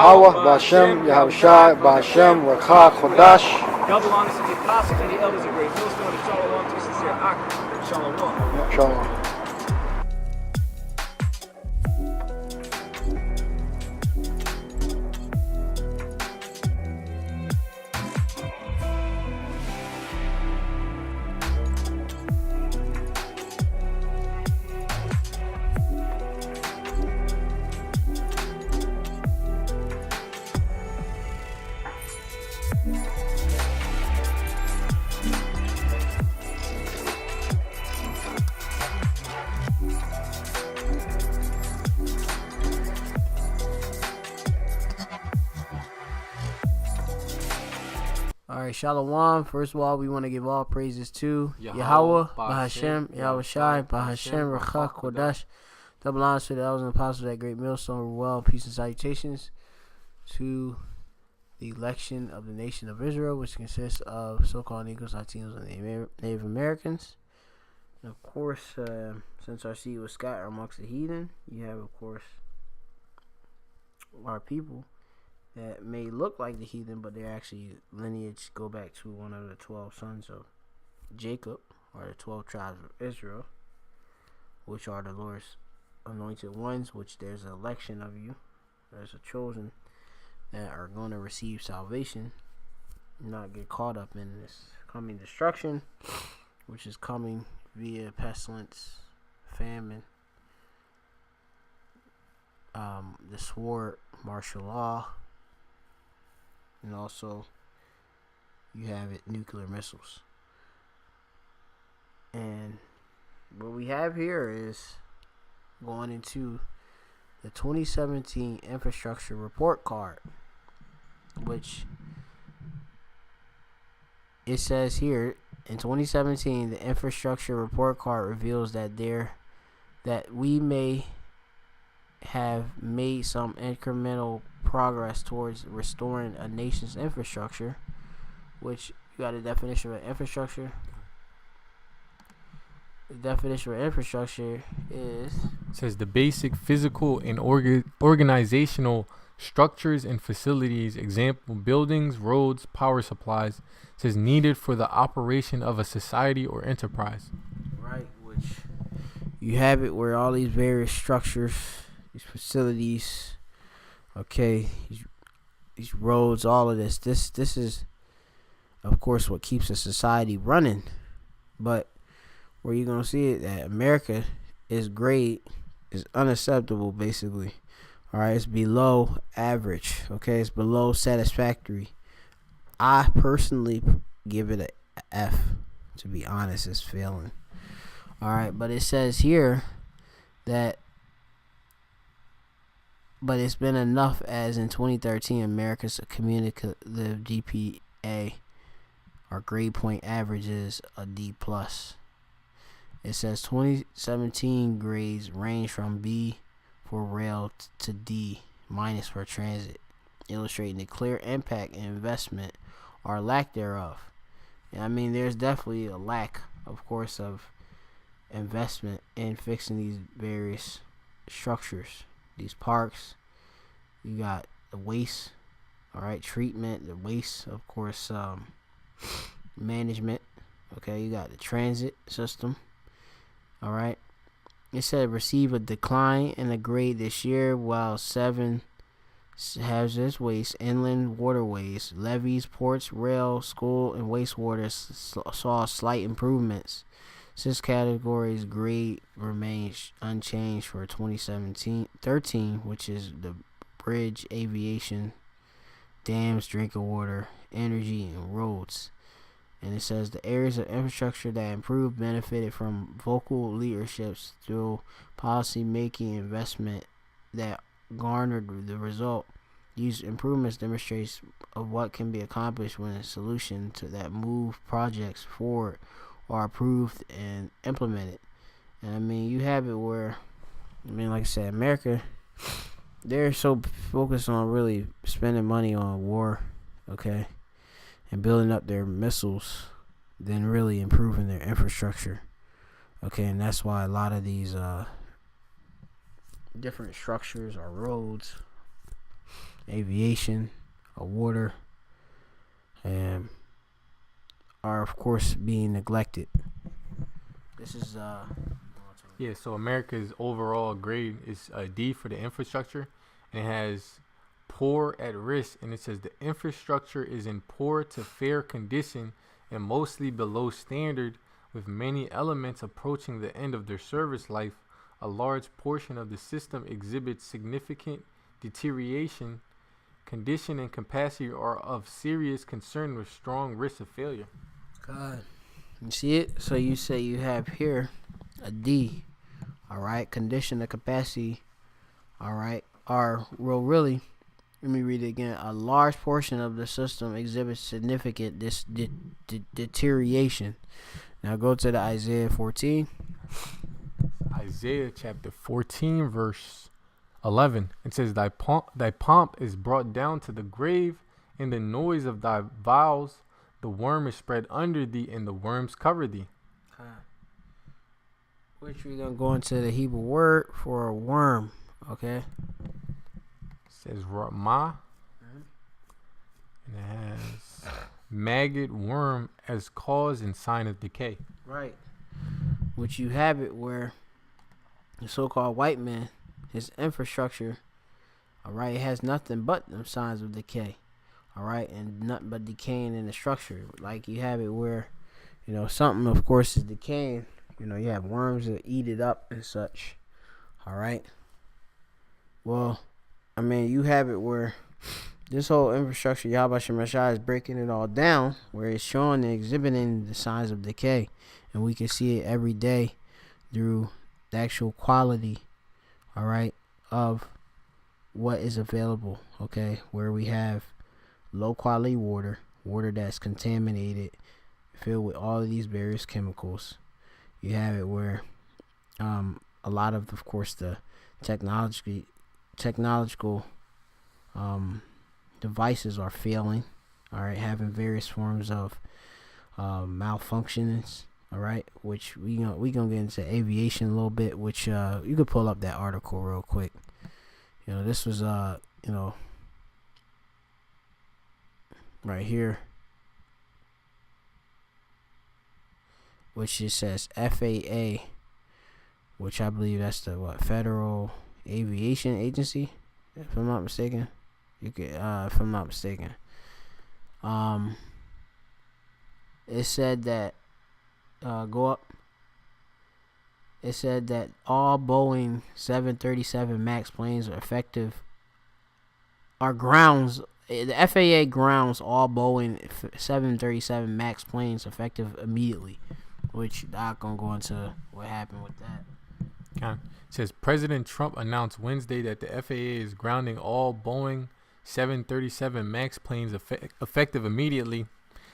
Yahweh, Ba'Shem, Yahushai, Ba'Shem, Rakha, Chodash. Double honors to the apostles and the elders of Great Millstone, and shalom to sincere Ak. Shalom. Shalom. Alright, Shalom. First of all, we want to give all praises to Yahweh, Bahashem, Yahushai, Bahashem, Rakha, Kodash. Double honors to the elders and apostles at Great Millstone. Well, peace and salutations to the election of the nation of Israel, which consists of so-called Negroes, Latinos, and Native Americans. And of course, since our seed was scattered amongst the heathen, you have, of course, our people that may look like the heathen, but their actually lineage go back to one of the 12 sons of Jacob, or the 12 tribes of Israel, which are the Lord's anointed ones, which there's an election of you. There's a chosen that are going to receive salvation, not get caught up in this coming destruction, which is coming via pestilence, famine, the sword, martial law, and also you have it, nuclear missiles. And what we have here is going into the 2017 infrastructure report card, which it says here in 2017 the infrastructure report card reveals that we may have made some incremental progress towards restoring a nation's infrastructure, which you got a definition of infrastructure. The definition of infrastructure is, it says the basic physical and organizational structures and facilities, example buildings, roads, power supplies, it says needed for the operation of a society or enterprise. Right, which you have it where all these various structures, these facilities, okay, these roads, all of this is of course what keeps a society running. But where you're gonna see it, that America is great, is unacceptable basically. Alright, it's below average, okay, it's below satisfactory. I personally give it a F, to be honest. It's failing. Alright, but it says here that but it's been enough, as in 2013 America's communicative GPA, our grade point average, is a D+. It says 2017 grades range from B for rail to D- for transit, illustrating the clear impact and investment or lack thereof. And I mean, there's definitely a lack, of course, of investment in fixing these various structures, these parks. You got the waste, all right, treatment, the waste, of course, management. Okay, you got the transit system. All right, it said receive a decline in the grade this year, while 7 hazardous waste, inland waterways, levees, ports, rail, school, and wastewater saw slight improvements. 6 categories grade remains unchanged for 2017-13, which is the bridge, aviation, dams, drinking water, energy, and roads. And it says the areas of infrastructure that improved benefited from vocal leaderships through policy making investment that garnered the result. These improvements demonstrates of what can be accomplished when a solution to that move projects forward are approved and implemented. And I mean, you have it where, I mean, like I said, America, they're so focused on really spending money on war, okay, and building up their missiles than really improving their infrastructure, okay. And that's why a lot of these different structures or roads aviation, water, and are of course being neglected. This is Yeah, so America's overall grade is a D for the infrastructure, and it has poor at risk, and it says the infrastructure is in poor to fair condition and mostly below standard, with many elements approaching the end of their service life. A large portion of the system exhibits significant deterioration. Condition and capacity are of serious concern with strong risk of failure. God. You see it? So you say you have here a D. All right. Condition and capacity. All right. Are really. Let me read it again. A large portion of the system exhibits significant deterioration. Now go to the Isaiah 14. Isaiah chapter 14, verse 11. It says, thy pomp is brought down to the grave, and the noise of thy vows. The worm is spread under thee, and the worms cover thee. Which we're going to go into the Hebrew word for a worm. Okay. It says Ramah. And it has maggot, worm as cause and sign of decay. Right. Which you have it where the so-called white man, his infrastructure, all right, it has nothing but them signs of decay. All right, and nothing but decaying in the structure. Like you have it where, something of course is decaying. You have worms that eat it up and such. All right. Well, I mean, you have it where this whole infrastructure, Yahweh Shemashah, is breaking it all down, where it's showing and exhibiting the signs of decay. And we can see it every day through the actual quality, all right, of what is available, okay, where we have low quality water that's contaminated, filled with all of these various chemicals. You have it where a lot of course, the technological devices are failing, all right, having various forms of malfunctions, all right, which we gonna get into aviation a little bit, which you could pull up that article real quick. This was right here, which it says FAA, which I believe that's the Federal Aviation Agency, if I'm not mistaken. You could, if I'm not mistaken. It said that go up. It said that all Boeing 737 MAX planes are grounds. The FAA grounds all Boeing 737 MAX planes effective immediately, which I'm not gonna go into what happened with that. Okay. It says President Trump announced Wednesday that the FAA is grounding all Boeing 737 MAX planes effective immediately. It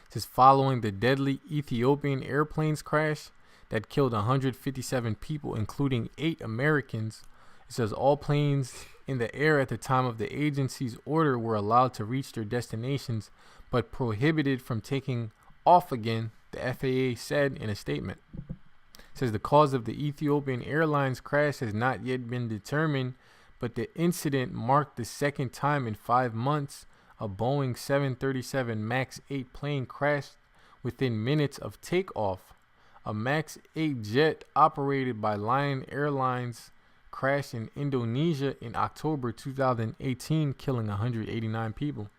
says following the deadly Ethiopian airplanes crash that killed 157 people, including 8 Americans. It says all planes in the air at the time of the agency's order were allowed to reach their destinations, but prohibited from taking off again, the FAA said in a statement. It says the cause of the Ethiopian Airlines crash has not yet been determined, but the incident marked the second time in 5 months a Boeing 737 MAX 8 plane crashed within minutes of takeoff. A MAX 8 jet operated by Lion Airlines crashed in Indonesia in October 2018, killing 189 people.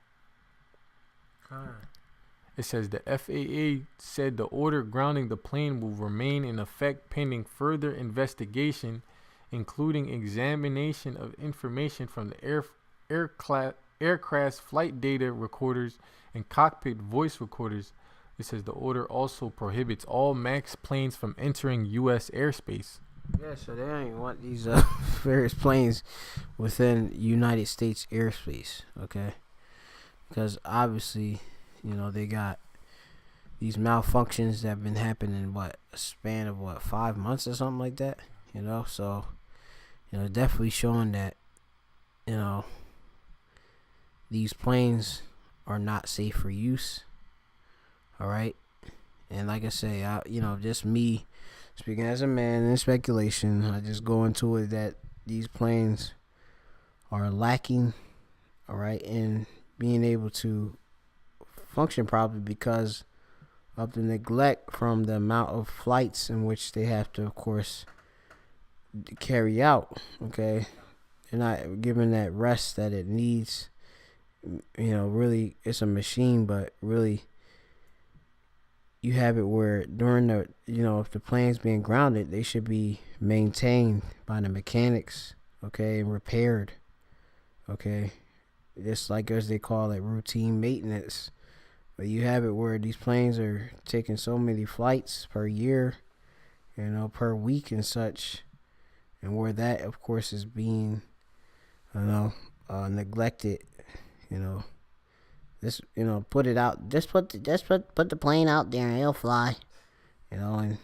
It says the FAA said the order grounding the plane will remain in effect pending further investigation, including examination of information from the aircraft's flight data recorders and cockpit voice recorders. It says the order also prohibits all MAX planes from entering U.S. airspace. Yeah, so they don't even want these various planes within United States airspace, okay? Because obviously, they got these malfunctions that have been happening, a span of 5 months or something like that, So, definitely showing that, these planes are not safe for use, all right? And like I say, just me speaking as a man in speculation, I just go into it that these planes are lacking all right, and being able to function properly because of the neglect from the amount of flights in which they have to, of course, carry out. Okay, they're not given that rest that it needs. Really, it's a machine, but really, you have it where during the, if the plane's being grounded, they should be maintained by the mechanics, okay, and repaired, okay, just like as they call it, routine maintenance. But you have it where these planes are taking so many flights per year, per week and such, and where that, of course, is being, neglected. This, put it out. Just put the plane out there and it'll fly. And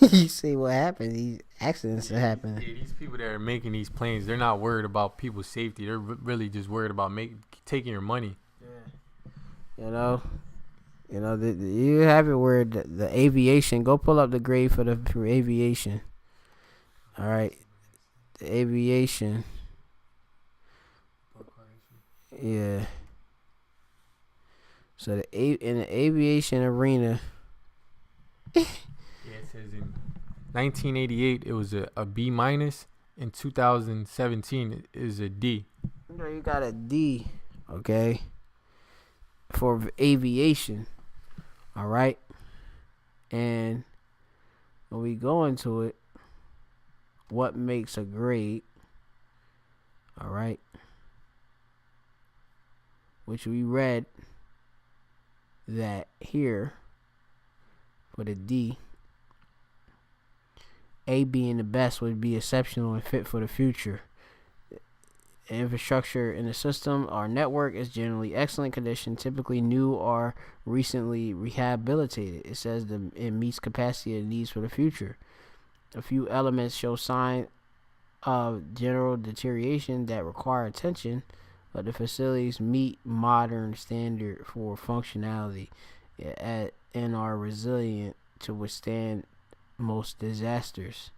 you see what happens. These accidents that happen. Yeah, these people that are making these planes, they're not worried about people's safety. They're really just worried about taking your money. Yeah. You have it where the aviation. Go pull up the grade for aviation. All right, the aviation. Yeah. So in the aviation arena. Yeah, it says in 1988 it was a B minus. In 2017 it is a D. You got a D, okay, for aviation. All right, and when we go into it, what makes a grade? All right, which we read that here for the D, A being the best would be exceptional and fit for the future. Infrastructure in the system or network is generally excellent condition, typically new or recently rehabilitated. It says it meets capacity and needs for the future. A few elements show sign of general deterioration that require attention, but the facilities meet modern standard for functionality and are resilient to withstand most disasters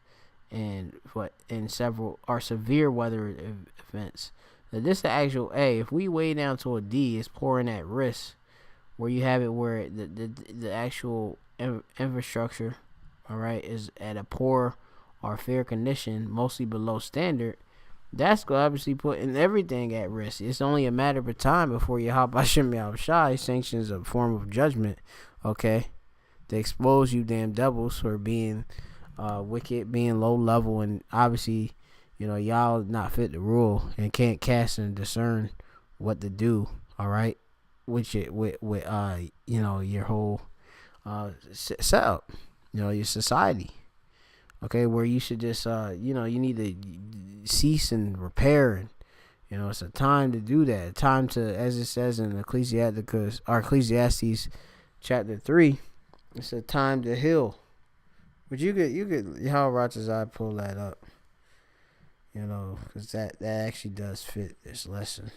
and several are severe weather events. Now, this is the actual A. If we way down to a D, it's pouring at risk, where you have it where the actual infrastructure, all right, is at a poor or fair condition, mostly below standard. That's going to obviously putting everything at risk. It's only a matter of time before Yahweh Hashem Yahushai sanctions a form of judgment, okay, to expose you damn devils for being wicked, being low level, and obviously, y'all not fit to rule and can't cast and discern what to do, all right, with your whole setup, your society. Okay, where you should just, you need to cease and repair. And, it's a time to do that. A time to, as it says in Ecclesiastes chapter 3, it's a time to heal. But you could, how Roger's I pull that up, because that actually does fit this lesson.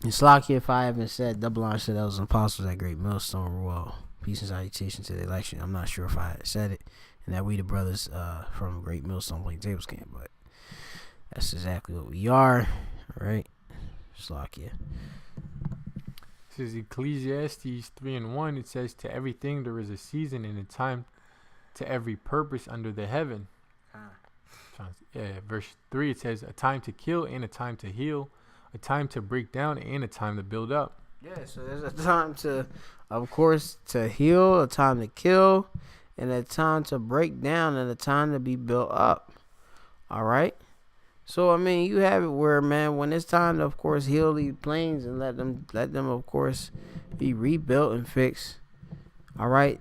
And Slakia, if I haven't said, double honor said that was apostles at Great Millstone. Well, peace and salutation to the election. I'm not sure if I said it, and that we the brothers from Great Millstone Plaintables camp, but that's exactly what we are. All right, Slakia. This is Ecclesiastes 3:1. It says, "To everything there is a season and a time, to every purpose under the heaven." Verse 3, it says, "A time to kill and a time to heal, a time to break down and a time to build up." Yeah, so there's a time to, of course, to heal, a time to kill, and a time to break down, and a time to be built up. All right. So I mean, you have it where, man, when it's time to, of course, heal these planes and let them, of course, be rebuilt and fixed. All right.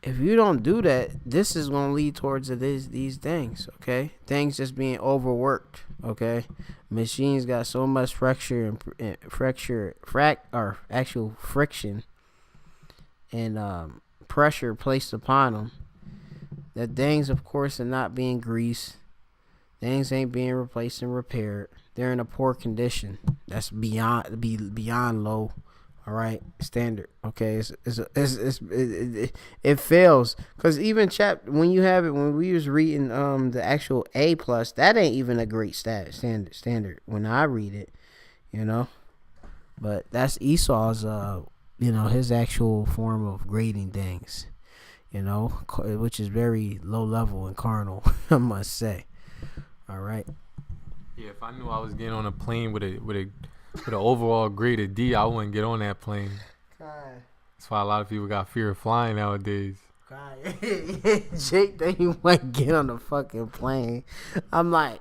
If you don't do that, this is going to lead towards these things. Okay, things just being overworked. Okay, machines got so much friction and pressure placed upon them that things, of course, are not being greased. Things ain't being replaced and repaired. They're in a poor condition. That's beyond low. All right, standard. Okay, it fails because even when you have it, when we was reading the actual A plus, that ain't even a great standard when I read it, you know. But that's Esau's his actual form of grading things, which is very low level and carnal, I must say. All right. Yeah, if I knew I was getting on a plane with an overall grade of D, I wouldn't get on that plane. God. That's why a lot of people got fear of flying nowadays. God. Jake, then you might get on the fucking plane. I'm like,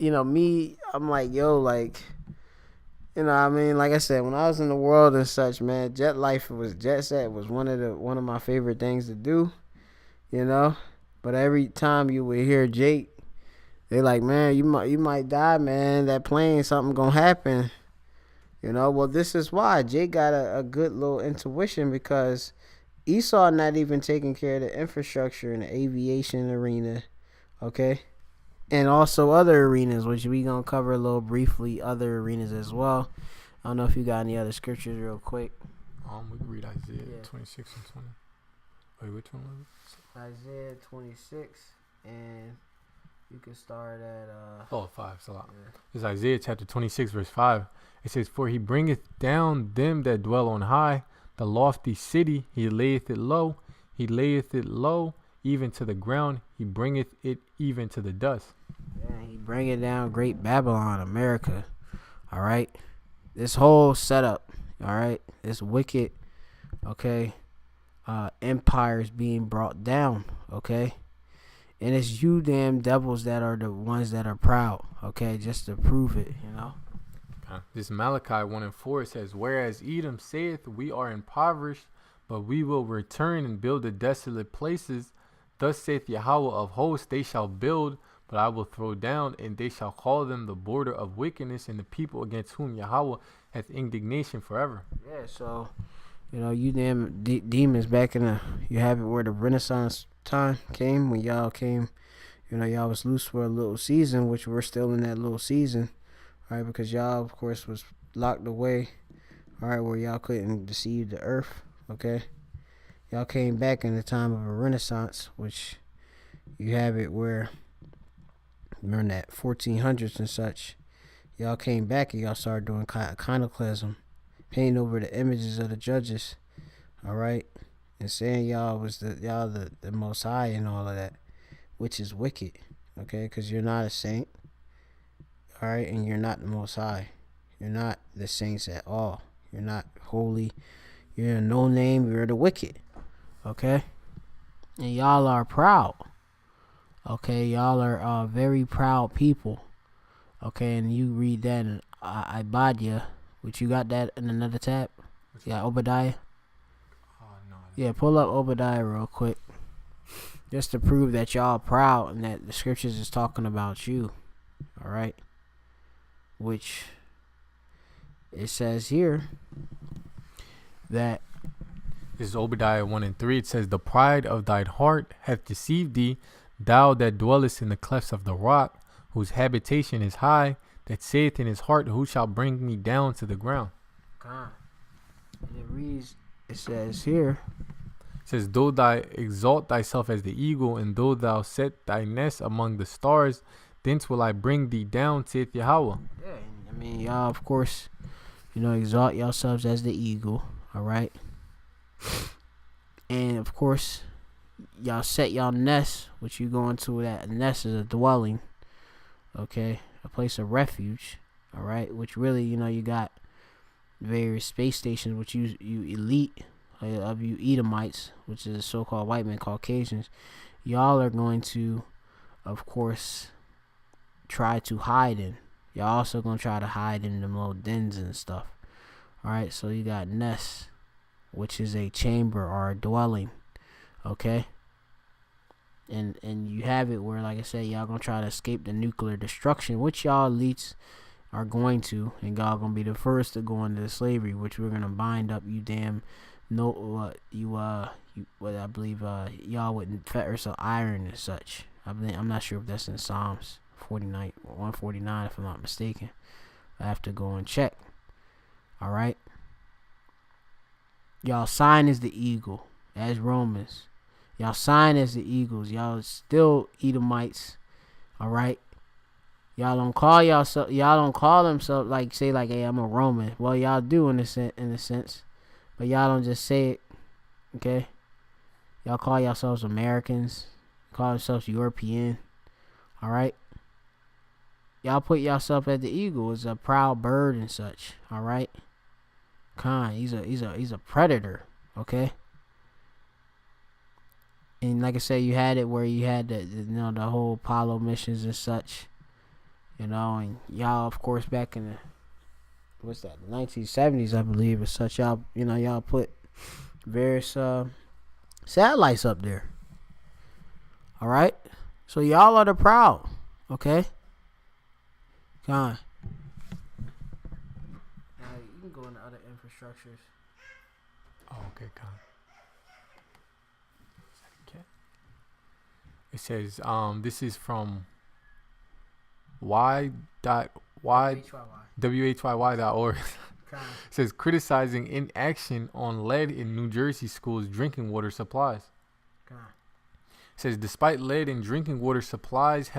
I'm like, yo, like, what I mean? Like I said, when I was in the world and such, man, jet set was one of my favorite things to do, But every time you would hear Jake, they like, man, you might die, man. That plane, something gonna happen. Well, this is why Jake got a good little intuition, because Esau not even taking care of the infrastructure in the aviation arena, okay? And also other arenas, which we gonna cover a little briefly, other arenas as well. I don't know if you got any other scriptures real quick. We can read Isaiah 26 and 20. Wait, which one was it? Isaiah 26, and you can start at 5. It's a lot. Yeah. It's Isaiah chapter 26 verse 5. It says, "For he bringeth down them that dwell on high, the lofty city, he layeth it low. He layeth it low, even to the ground. He bringeth it even to the dust." Yeah, he bringeth down great Babylon, America. All right, this whole setup. All right, this wicked, okay, empires being brought down. Okay. And it's you damn devils that are the ones that are proud, okay, just to prove it, This Malachi 1 and 4 says, "Whereas Edom saith, we are impoverished, but we will return and build the desolate places. Thus saith Yahweh of hosts, they shall build, but I will throw down, and they shall call them the border of wickedness, and the people against whom Yahweh hath indignation forever." Yeah, so, you damn demons back in you have it where the Renaissance time came, when y'all came, y'all was loose for a little season, which we're still in that little season, all right, because y'all of course was locked away, all right, where y'all couldn't deceive the earth, okay. Y'all came back in the time of a Renaissance, which you have it where during that 1400s and such, y'all came back and y'all started doing iconoclasm, painting over the images of the judges, all right, and saying y'all was the most high and all of that, which is wicked, okay, because you're not a saint, all right, and you're not the most high. You're not the saints at all. You're not holy. You're a no name. You're the wicked, okay, and y'all are proud, okay, y'all are very proud people, okay, and you read that in Ibadiah, which you got that in another tab. Yeah, Obadiah. Yeah, pull up Obadiah real quick, just to prove that y'all proud and that the scriptures is talking about you. All right, which it says here that this is Obadiah 1 and 3. It says, "The pride of thine heart hath deceived thee, thou that dwellest in the clefts of the rock, whose habitation is high, that saith in his heart, who shall bring me down to the ground?" God. It says here, it says, "Though thou exalt thyself as the eagle, and though thou set thy nest among the stars, thence will I bring thee down, saith Yahweh." Yeah, I mean, y'all, of course, exalt yourselves as the eagle, all right? And, of course, y'all set y'all nest, which you go into that nest is a dwelling, okay? A place of refuge, all right? Which really, you got various space stations, which you elite of you Edomites, which is so-called white men, Caucasians. Y'all are going to, of course, try to hide in. Y'all also going to try to hide in them little dens and stuff. All right, so you got nests, which is a chamber or a dwelling, okay? And you have it where, like I said, y'all going to try to escape the nuclear destruction, which y'all elites are going to, and y'all gonna be the first to go into slavery, which we're gonna bind up you damn what I believe y'all with fetters of iron and such. I'm not sure if that's in Psalms 149 if I'm not mistaken. I have to go and check. All right, Y'all sign is the eagle as Romans. Y'all sign as the eagles. Y'all still Edomites. All right. Y'all don't call yourself. Y'all don't call themselves like say like, hey, I'm a Roman. Well, y'all do in a sense, but y'all don't just say it. Okay. Y'all call yourselves Americans. Call yourselves European. All right. Y'all put yourself at the eagle as a proud bird and such. All right. He's a predator. Okay. And like I said, you had it where you had the whole Apollo missions and such, and y'all of course back in the 1970s I believe and such, y'all put various satellites up there. All right, so y'all are the proud, okay? Now you can go into other infrastructures. Oh, okay, It says, this is from whyy.org. It says, criticizing inaction on lead in New Jersey schools' drinking water supplies. It says, despite lead in drinking water supplies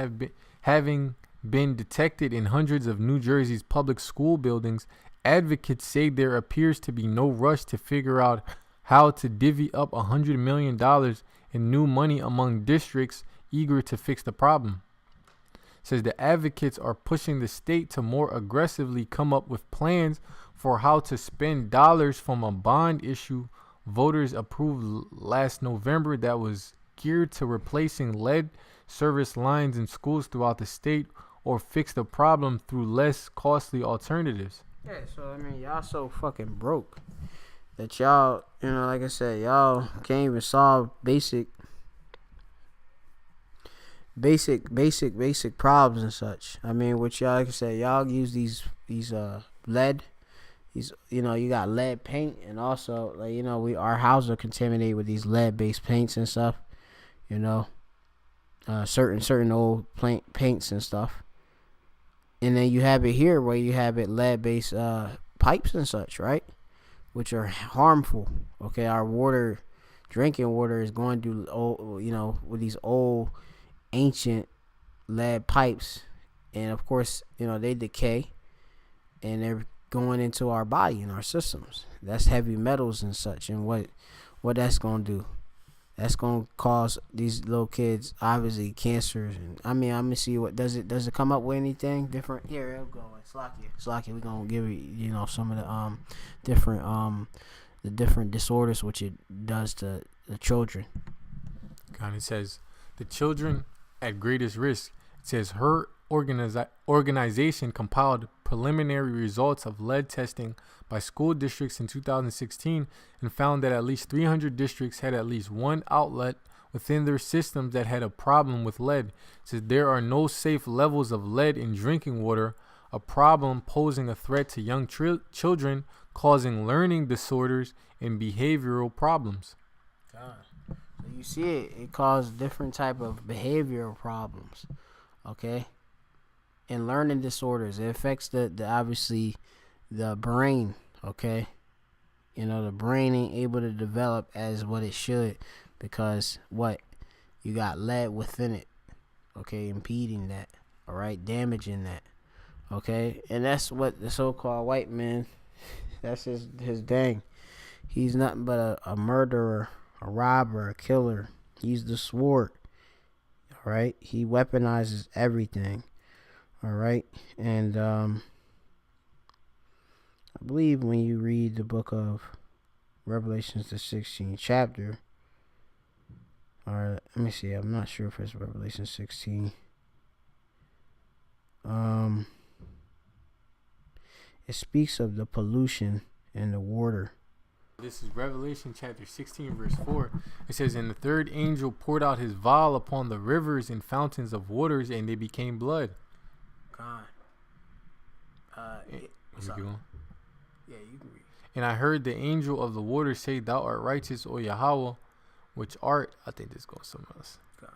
having been detected in hundreds of New Jersey's public school buildings, advocates say there appears to be no rush to figure out how to divvy up $100 million in new money among districts eager to fix the problem. It says the advocates are pushing the state to more aggressively come up with plans for how to spend dollars from a bond issue voters approved last November that was geared to replacing lead service lines in schools throughout the state or fix the problem through less costly alternatives. Yeah, so I mean, y'all so fucking broke that y'all, like I said, y'all can't even solve basic problems and such. I mean, which y'all, like I said, y'all use these lead, you got lead paint, and also our houses are contaminated with these lead-based paints and stuff. Certain old paints and stuff. And then you have it here where you have it lead-based pipes and such, right? Which are harmful. Okay, our drinking water is going through with these old ancient lead pipes, and of course they decay and they're going into our body and our systems. That's heavy metals and such, and what that's going to do, that's going to cause these little kids obviously cancers. And I'm gonna see what does it come up with anything different. Here it'll go. Slacky, we're gonna give you some of the different disorders which it does to the children. And it says the children at greatest risk. It says her organization compiled preliminary results of lead testing by school districts in 2016 and found that at least 300 districts had at least one outlet within their systems that had a problem with lead. It says there are no safe levels of lead in drinking water, a problem posing a threat to young children, causing learning disorders and behavioral problems. So you see it causes different type of behavioral problems, okay, and learning disorders. It affects the obviously the brain, okay. The brain ain't able to develop as what it should because you got lead within it, okay, impeding that, all right, damaging that, okay. And that's what the so-called white man, that's his thing. He's nothing but a murderer, a robber, a killer. He's the sword, all right. He weaponizes everything, all right. And I believe when you read the book of Revelations, the 16th chapter, or let me see, I'm not sure if it's Revelation 16. It speaks of the pollution in the water. This is Revelation chapter 16, verse 4. It says, and the third angel poured out his vial upon the rivers and fountains of waters, and they became blood. God. What's up? Yeah, you can read. And I heard the angel of the waters say, thou art righteous, O Yahweh, which art, I think this goes somewhere else. God.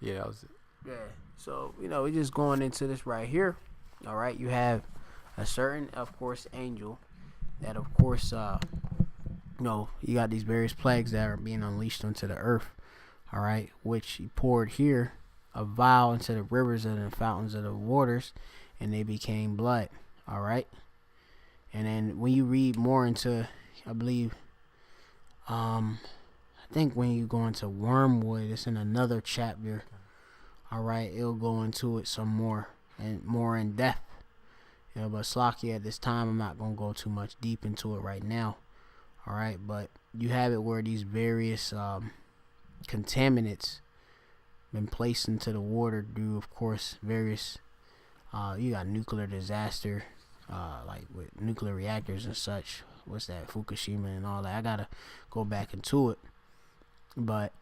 Yeah, that was it. Yeah, so, we're just going into this right here. All right, you have a certain, of course, angel that, of course, you got these various plagues that are being unleashed onto the earth. All right, which he poured here a vial into the rivers and the fountains of the waters, and they became blood. All right, and then when you read more into, I believe, I think when you go into Wormwood, it's in another chapter. All right, it'll go into it some more and more in depth. But Slocky, at this time, I'm not gonna go too much deep into it right now. All right, but you have it where these various contaminants been placed into the water due, of course, various. You got nuclear disaster, like with nuclear reactors and such. What's that, Fukushima and all that? I gotta go back into it, but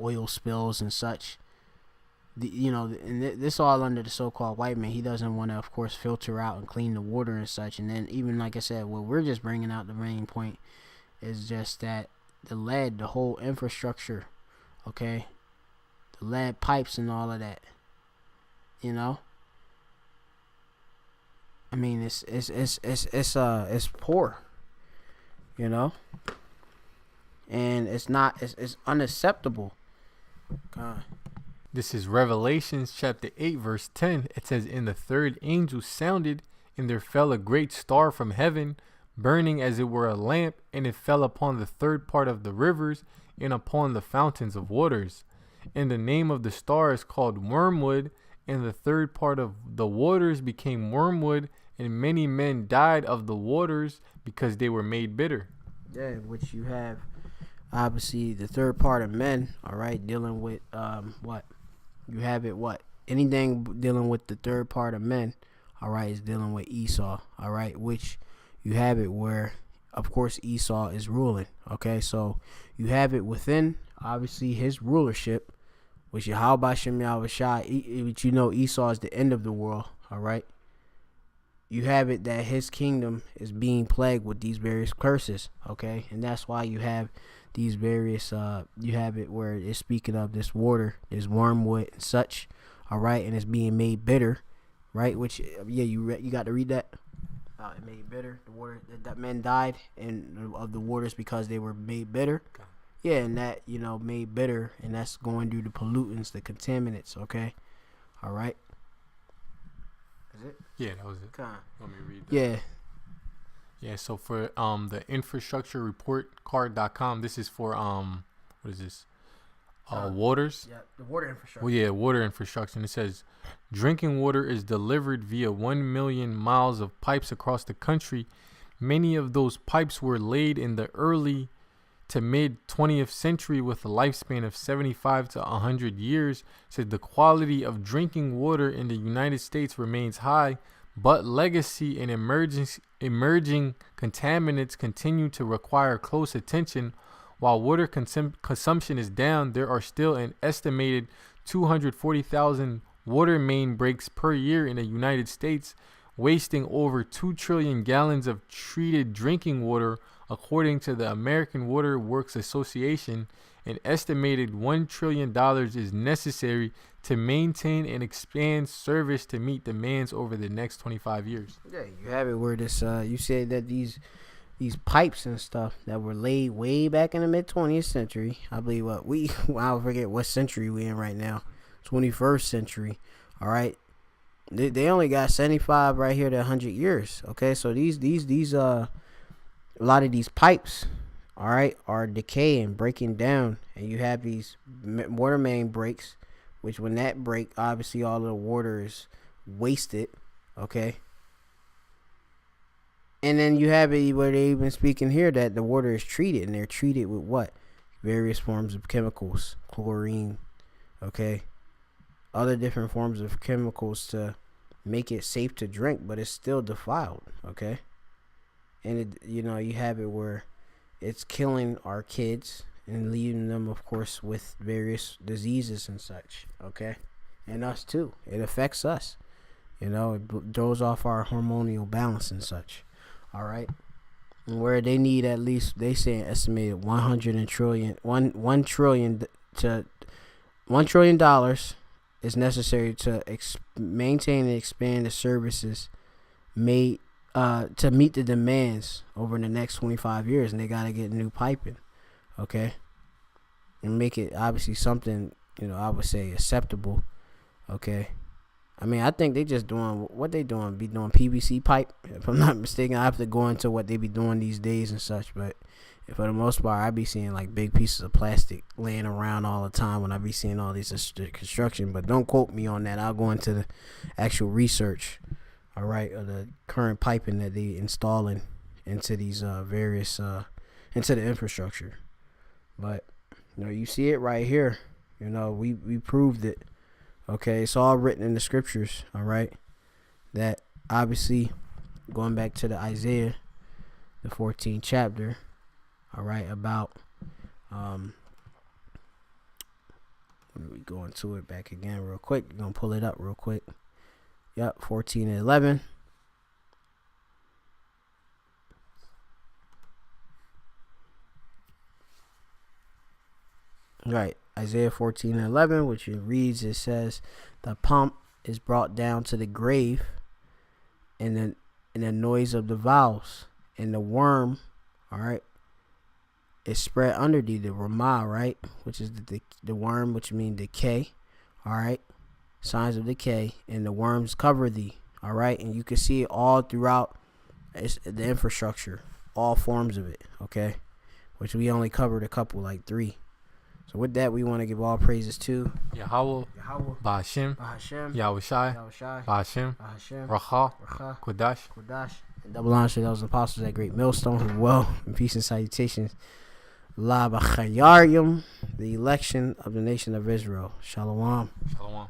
oil spills and such. And this all under the so-called white man. He doesn't want to, of course, filter out and clean the water and such. And then even like I said, what we're just bringing out, the main point is just that the lead, the whole infrastructure, okay, the lead pipes and all of that. I mean, it's poor, and it's unacceptable. God. This is Revelations chapter 8 verse 10. It says, "And the third angel sounded, and there fell a great star from heaven, burning as it were a lamp, and it fell upon the third part of the rivers and upon the fountains of waters. And the name of the star is called Wormwood, and the third part of the waters became wormwood, and many men died of the waters because they were made bitter." Yeah, which you have obviously the third part of men, all right, dealing with what? You have it what? Anything dealing with the third part of men, all right, is dealing with Esau, all right, which you have it where, of course, Esau is ruling, okay? So you have it within, obviously, his rulership, which Yahweh Shem Yahushai, which Esau is the end of the world, all right? You have it that his kingdom is being plagued with these various curses, okay? And that's why you have these various, you have it where it's speaking of this water, this wormwood and such, all right? And it's being made bitter, right? Which, you got to read that. It made bitter, the water, that men died of the waters because they were made bitter. Okay. Yeah, and that, made bitter, and that's going through the pollutants, the contaminants, okay? All right? Is it? Yeah, that was it. Okay. Let me read that. Yeah. Yeah, so for the infrastructure report card.com, this is for what is this? Waters. Yeah, the water infrastructure. Well, yeah, water infrastructure. And it says drinking water is delivered via 1 million miles of pipes across the country. Many of those pipes were laid in the early to mid 20th century with a lifespan of 75 to 100 years. Said the quality of drinking water in the United States remains high, but legacy and emerging contaminants continue to require close attention. While water consumption is down, there are still an estimated 240,000 water main breaks per year in the United States, wasting over 2 trillion gallons of treated drinking water, according to the American Water Works Association. An estimated $1 trillion is necessary to maintain and expand service to meet demands over the next 25 years. Yeah, you have it where this, you said that these pipes and stuff that were laid way back in the mid 20th century. I believe I forget what century we in right now. 21st century. All right. They only got 75 right here to 100 years. Okay. So these a lot of these pipes, all right, are decaying, breaking down, and you have these water main breaks, which when that break, obviously all of the water is wasted. Okay. And then you have it where they even speaking here that the water is treated, and they're treated with what? Various forms of chemicals, chlorine, okay? Other different forms of chemicals to make it safe to drink, but it's still defiled, okay? And, you have it where it's killing our kids and leaving them, of course, with various diseases and such, okay? And us, too. It affects us. It throws off our hormonal balance and such. All right, where they need at least, they say an estimated $1 trillion is necessary to maintain and expand the services made to meet the demands over the next 25 years, and they gotta get new piping, okay, and make it obviously something, I would say acceptable, okay. I mean, I think they just doing what they doing. Be doing PVC pipe, if I'm not mistaken. I have to go into what they be doing these days and such, but for the most part, I be seeing like big pieces of plastic laying around all the time when I be seeing all these construction. But don't quote me on that. I'll go into the actual research, all right, of the current piping that they installing into these various into the infrastructure. But you see it right here. We proved it. Okay, it's all written in the scriptures, all right, that obviously going back to the Isaiah, the 14th chapter, all right, about, let me go into it back again real quick. We're going to pull it up real quick. Yep, 14 and 11. Right. Isaiah 14 and 11, which it reads, it says, the pomp is brought down to the grave, and the noise of the vows, and the worm, all right, is spread under thee, the Ramah, right, which is the worm, which means decay, all right, signs of decay, and the worms cover thee, all right, and you can see it all throughout the infrastructure, all forms of it, okay, which we only covered a couple, like 3. So with that, we want to give all praises to Yahweh, Ba'ashem, Yahushai, Ba'ashem, Racha, Kodash. And double honor to those apostles at Great Millstone who well, and peace and salutations. La B'Chayarim, the election of the nation of Israel. Shalom. Shalom.